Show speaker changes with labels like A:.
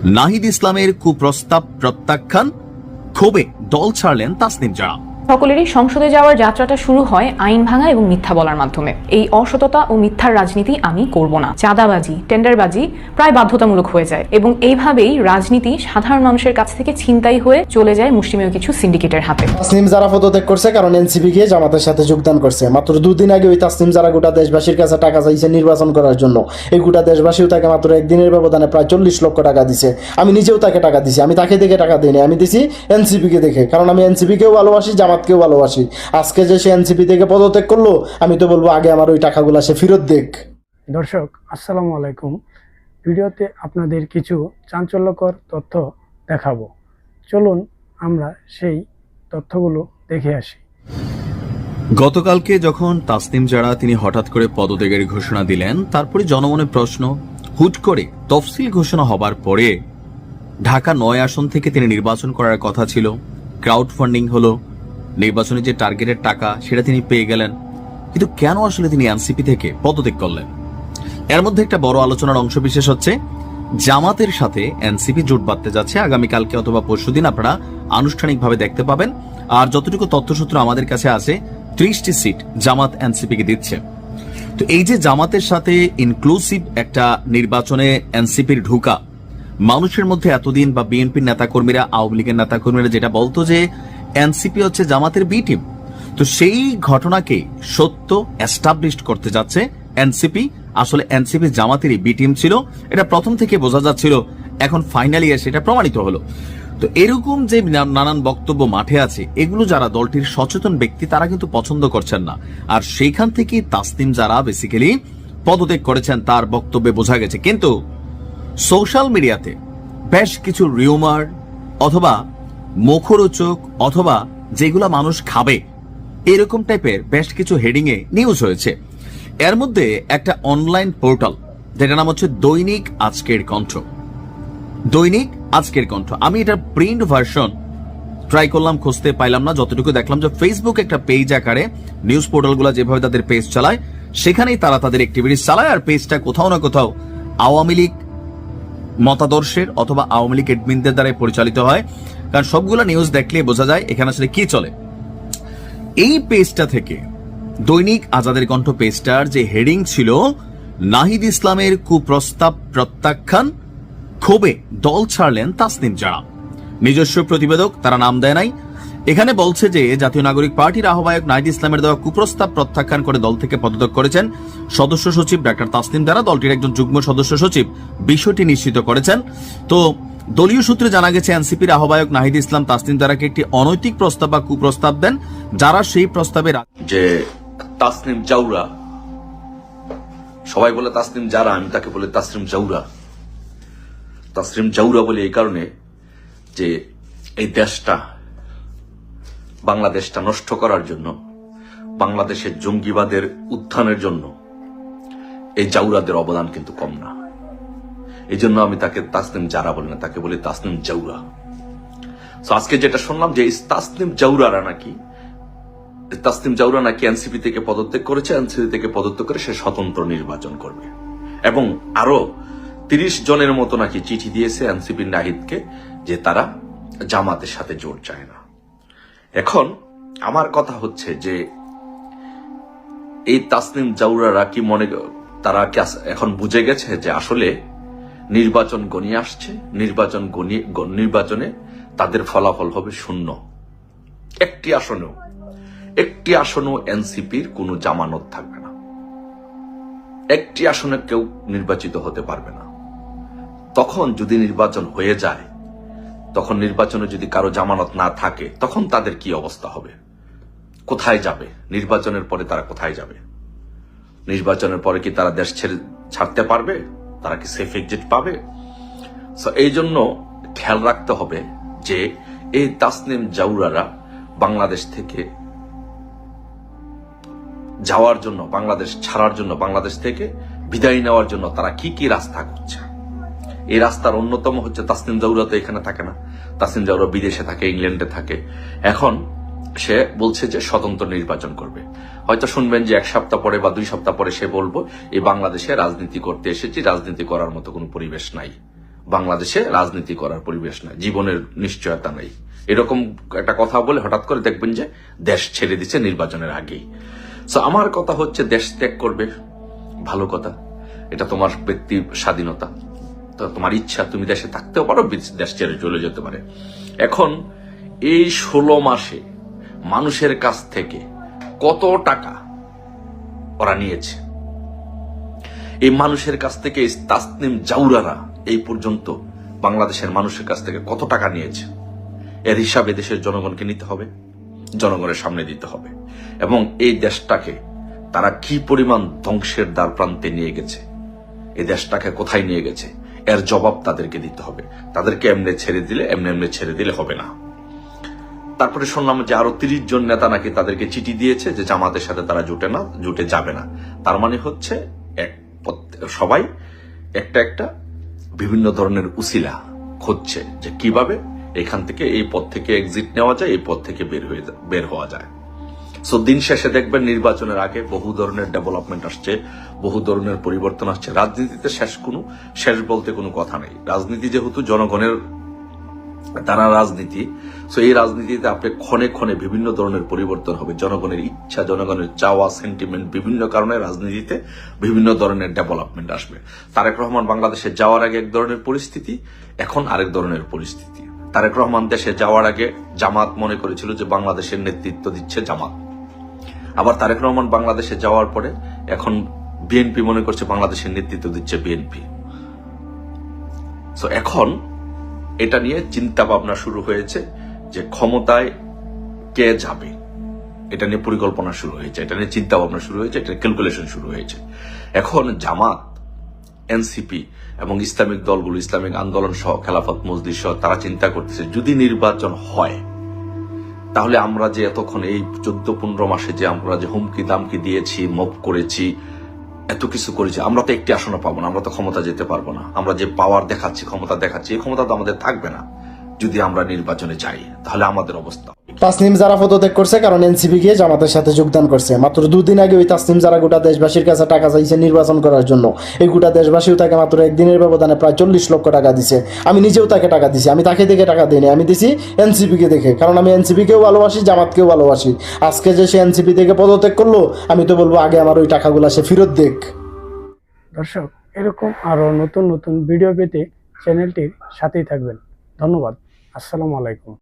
A: নাহিদ ইসলামের কুপ্রস্তাব প্রত্যাখ্যান, ক্ষোভে দল ছাড়লেন তাসনিম জারা।
B: সকলেরই সংসদে যাওয়ার যাত্রাটা শুরু হয় আইন ভাঙা এবং মিথ্যা বলার মাধ্যমে। এই অসততা ও মিথ্যার রাজনীতি আমি করব না। চাঁদাবাজি, টেন্ডারবাজি প্রায় বাধ্যতামূলক হয়ে যায় এবং এইভাবেই রাজনীতি সাধারণ মানুষের কাছ থেকে ছিনতাই হয়ে চলে যায় মুষ্টিমেয় কিছু সিন্ডিকেটের হাতে।
C: তাসনিম জারা পদত্যাগ করছে কারণ এনসিপি কে জামাতের সাথে যোগদান করছে। মাত্র 2 দিন আগে ওই তাসনিম জারা গোটা দেশবাসীর কাছে টাকা চাইছে নির্বাচন করার জন্য। এই গোটা দেশবাসীও তাকে মাত্র একদিনের ব্যবধানে প্রায় 40 লক্ষ টাকা দিছে। আমি নিজেও তাকে টাকা দিছি। আমি তাকে দেখে টাকা দিইনি, আমি দিছি এনসিপি কে দেখে, কারণ আমি এনসিপি কেও ভালোবাসি, জামাতকেও ভালোবাসি। আজকে যে সে এনসিপি থেকে পদত্যাগ করলো, আমি তো বলবো আগে আমার ওই টাকাগুলো সে ফেরত দেখ।
D: দর্শক আসসালামু আলাইকুম। ভিডিওতে আপনাদের কিছু চাঞ্চল্যকর তথ্য দেখাবো। চলুন আমরা সেই তথ্যগুলো দেখে আসি।
A: গতকালকে যখন তাসনিম জারা তিনি হঠাৎ করে পদত্যাগের ঘোষণা দিলেন, তারপরে জনমনে প্রশ্ন, হুট করে তফসিল ঘোষণা হবার পরে ঢাকা 9 আসন থেকে তিনি নির্বাচন করার কথা ছিল, ক্রাউড ফান্ডিং হলো, নির্বাচনে যে টার্গেটের টাকা সেটা তিনি পেয়ে গেলেন, কিন্তু কেন আসলে তিনি এনসিপি থেকে পদত্যাগ করলেন? এর মধ্যে একটা বড় আলোচনার অংশ বিশেষ হচ্ছে জামাতের সাথে এনসিপি জোট বাঁধতে যাচ্ছে। আগামীকালকে অথবা পরশুদিন আপনারা আনুষ্ঠানিকভাবে দেখতে পাবেন। আর যতটুকু তথ্যসূত্র আমাদের কাছে আছে, 30টি সিট জামাত এনসিপি কে দিচ্ছে। তো এই যে জামাতের সাথে ইনক্লুসিভ একটা নির্বাচনে এনসিপির ঢুকা, মানুষের মধ্যে এতদিন বা বিএনপির নেতাকর্মীরা, আওয়ামী লীগের নেতাকর্মীরা যেটা বলতো যে এনসিপি হচ্ছে জামাতের বি টিম, তো সেই ঘটনাকে সত্য এস্টাবলিশড করতে যাচ্ছে এনসিপি। আসলে এনসিপি জামাতেরই বি টিম ছিল, এটা প্রথম থেকে বোঝা যাচ্ছিল, এখন ফাইনালি এসে এটা প্রমাণিত হলো। তো এরকম যে নানান বক্তব্য মাঠে আছে, এগুলো যারা দলটির সচেতন ব্যক্তি তারা কিন্তু পছন্দ করছেন না। আর সেইখান থেকে তাসনিম জারা বেসিক্যালি পদত্যাগ করেছেন, তার বক্তব্যে বোঝা গেছে। কিন্তু সোশ্যাল মিডিয়াতে বেশ কিছু রিউমার অথবা মুখরোচক অথবা যেগুলা মানুষ খাবে এরকম টাইপের বেশ কিছু হেডিং এ নিউজ হয়েছে। এর মধ্যে একটা অনলাইন পোর্টাল যেটা নাম হচ্ছে দৈনিক আজকের কণ্ঠ। দৈনিক আজকের কণ্ঠ, আমি এটার প্রিন্ট ভার্সন ট্রাই করলাম, খুঁজতে পাইলাম না। যতটুকু দেখলাম যে ফেসবুক একটা পেজ আকারে নিউজ পোর্টালগুলো যেভাবে তাদের পেজ চালায়, সেখানেই তারা তাদের অ্যাক্টিভিটিস চালায়। আর পেজটা কোথাও না কোথাও আওয়ামী লীগ মতাদর্শের অথবা আওয়ামী লীগ এডমিনদের দ্বারা পরিচালিত হয়, কারণ সবগুলো নিউজ দেখলে বোঝা যায় এখানে আসলে কি চলে। এই পেজটা থেকে দৈনিক আজাদের কণ্ঠ পেজটার যে হেডিং ছিল, নাহিদ ইসলামের কুপ্রস্তাব প্রত্যাখ্যান, ক্ষোভে দল ছাড়লেন তাসনিম জারা। নিজস্ব প্রতিবেদক, তারা নাম দেয় নাই। এখানে বলছে যে জাতীয় নাগরিক পার্টির আহ্বায়ক নাহিদ ইসলামের দেওয়া কুপ্রস্তাব প্রত্যাখ্যান করে দল থেকে পদত্যাগ করেছেন সদস্য সচিব ডাক্তার তাসনিম জারা। দলটির একজন যুগ্ম সদস্য সচিব বিষয়টি নিশ্চিত করেছেন। তো দলীয় সূত্রে জানা গেছে এনসিপির আহ্বায়ক নাহিদ ইসলাম তাসনিম জারাকে একটি অনৈতিক প্রস্তাব বা কুপ্রস্তাব দেন, যারা সেই প্রস্তাবের
E: যে তাসনিম জাউরা, সবাই বলে তাসনিম জারা, আমি তাকে বলে তাসনিম জাউরা। তাসনিম জাউরা বলে এই কারণে যে এই দেশটা, বাংলাদেশটা নষ্ট করার জন্য, বাংলাদেশের জঙ্গিবাদের উত্থানের জন্য এই জাউরাদের অবদান কিন্তু কম না। এই জন্য আমি তাকে তাসনিম জারা বলি না, তাকে বলি তাসনিম জাউরা। আজকে যেটা শুনলাম যে তাসনিম জাউরারা নাকি, তাসনিম জাউরা নাকি এনসিপি থেকে পদত্যাগ করেছে, এনসিপি থেকে পদত্যাগ করে সে স্বতন্ত্র নির্বাচন করবে, এবং আরো 30 জনের মতো নাকি চিঠি দিয়েছে এনসিপি নাহিদকে যে তারা জামাতের সাথে জোট চায় না। এখন আমার কথা হচ্ছে যে এই তাসনিম জাউরারা কি তারা কি এখন বুঝে গেছে যে আসলে নির্বাচন গনিয়ে আসছে, নির্বাচনে তাদের ফলাফল হবে শূন্য। একটি আসনেও এনসিপির কোনো জামানত থাকবে না, একটি আসনে কেউ নির্বাচিত হতে পারবে না। তখন যদি নির্বাচন হয়ে যায়, তখন নির্বাচনে যদি কারো জামানত না থাকে, তখন তাদের কি অবস্থা হবে? কোথায় যাবে? নির্বাচনের পরে তারা কোথায় যাবে? নির্বাচনের পরে কি তারা দেশ ছাড়তে পারবে? তারা কি সেফ এক্সিট পাবে? এই জন্য খেয়াল রাখতে হবে যে এই তাসনিম জাউরারা বাংলাদেশ থেকে যাওয়ার জন্য, বাংলাদেশ ছাড়ার জন্য, বাংলাদেশ থেকে বিদায় নেওয়ার জন্য তারা কি কি রাস্তা করছে। এই রাস্তার অন্যতম হচ্ছে তাসনিম জাউরা তো এখানে থাকে না, তাসনিম জাউরা বিদেশে থাকে, ইংল্যান্ডে থাকে। এখন সে বলছে যে স্বতন্ত্র নির্বাচন করবে। হয়তো শুনবেন যে 1 সপ্তাহ পরে বা 2 সপ্তাহ পরে সে বলবো এই বাংলাদেশে রাজনীতি করতে এসেছি, রাজনীতি করার মতো কোনো পরিবেশ নাই, বাংলাদেশে রাজনীতি করার পরিবেশ নাই, জীবনের নিশ্চয়তা নেই, এরকম একটা কথা বলে হঠাৎ করে দেখবেন যে দেশ ছেড়ে দিচ্ছে নির্বাচনের আগেই। সো আমার কথা হচ্ছে, দেশ ত্যাগ করবে, ভালো কথা, এটা তোমার ব্যক্তি স্বাধীনতা, তো তোমার ইচ্ছা, তুমি দেশে থাকতেও পারো, দেশ ছেড়ে চলে যেতে পারে। এখন এই 16 মাসে মানুষের কাছ থেকে কত টাকা ওরা নিয়েছে, এই মানুষের কাছ থেকে তাসনিম জাউরারা এই পর্যন্ত বাংলাদেশের মানুষের কাছ থেকে কত টাকা নিয়েছে, এর হিসাবে দেশের জনগণকে নিতে হবে, জনগণের সামনে দিতে হবে। এবং এই দেশটাকে তারা কি পরিমাণ ধ্বংসের দ্বার প্রান্তে নিয়ে গেছে, এই দেশটাকে কোথায় নিয়ে গেছে, এর জবাব তাদেরকে দিতে হবে। তাদেরকে এমনি ছেড়ে দিলে হবে না। তারপরে শুনলাম যে আরো 30 জন নেতা নাকি তাদেরকে চিঠি দিয়েছে যে জামাতের সাথে তারা জুটে যাবে না। তার মানে হচ্ছে সবাই একটা বিভিন্ন ধরনের উসিলা খুঁজছে যে কিভাবে এখান থেকে, এই পথ থেকে এক্সিট নেওয়া যায়, এই পথ থেকে বের হওয়া যায়। সো দিন শেষে দেখবেন নির্বাচনের আগে বহু ধরনের ডেভেলপমেন্ট আসছে, বহু ধরনের পরিবর্তন আসছে। রাজনীতিতে শেষ বলতে কোনো কথা নেই। রাজনীতি যেহেতু জনগণের দ্বারা রাজনীতি, সো এই রাজনীতিতে আপনি ক্ষণে ক্ষণে বিভিন্ন ধরনের পরিবর্তন হবে। জনগণের ইচ্ছা, জনগণের চাওয়া, সেন্টিমেন্ট, বিভিন্ন কারণে রাজনীতিতে বিভিন্ন ধরনের ডেভেলপমেন্ট আসবে। তারেক রহমান বাংলাদেশে যাওয়ার আগে এক ধরনের পরিস্থিতি, এখন আরেক ধরনের পরিস্থিতি। তারেক রহমান দেশে যাওয়ার আগে জামাত মনে করেছিল যে বাংলাদেশের নেতৃত্ব দিচ্ছে জামাত, আবার তারেক রহমান বাংলাদেশে যাওয়ার পরে এখন বিএনপি মনে করছে বাংলাদেশের নেতৃত্ব দিচ্ছে বিএনপি। সো এখন এটা নিয়ে চিন্তা ভাবনা শুরু হয়েছে যে ক্ষমতায় কে যাবে, এটা নিয়ে পরিকল্পনা শুরু হয়েছে, এটা নিয়ে চিন্তা ভাবনা শুরু হয়েছে, এটা ক্যালকুলেশন শুরু হয়েছে। এখন জামাত, এনসিপি এবং ইসলামিক দলগুলো, ইসলামিক আন্দোলন সহ, খেলাফত মজলিস সহ, তারা চিন্তা করতেছে যদি নির্বাচন হয় তাহলে আমরা যে এতক্ষণ এই 14-15 মাসে যে আমরা যে হুমকি দামকি দিয়েছি, মব করেছি, এত কিছু করেছি, আমরা তো একটি আসনও পাবো না, আমরা তো ক্ষমতা যেতে পারবো না। আমরা যে পাওয়ার দেখাচ্ছি, ক্ষমতা দেখাচ্ছি, এই ক্ষমতা তো আমাদের থাকবে না যদি আমরা নির্বাচনে যাই, তাহলে আমাদের অবস্থা।
C: তাসনিম জারা পদত্যাগ করছে কারণ এনসিপি গিয়ে জামাতের সাথে যোগদান করছে। মাত্র 2 দিন আগে ওই তাসনিম জারা গোটা দেশবাসীর কাছে টাকা চাইছে নির্বাচন করার জন্য। এই গোটা দেশবাসীও তাকে মাত্র একদিনের ব্যবধানে প্রায় 40 লক্ষ টাকা দিছে। আমি নিজেও তাকে টাকা দিছি, আমি তাকে দেখে টাকা দিইনি, আমি দিছি এনসিপি কে দেখে, কারণ আমি এনসিপি কেও ভালোবাসি, জামাতকেও ভালোবাসি। আজকে যে সে এনসিপি থেকে পদত্যাগ করলো, আমি তো বলবো আগে আমার ওই টাকাগুলো সে ফেরত দেখ।
D: দর্শক, এরকম আরও নতুন নতুন ভিডিও পেতে চ্যানেলটির সাথেই থাকবেন। ধন্যবাদ। আসসালামু আলাইকুম।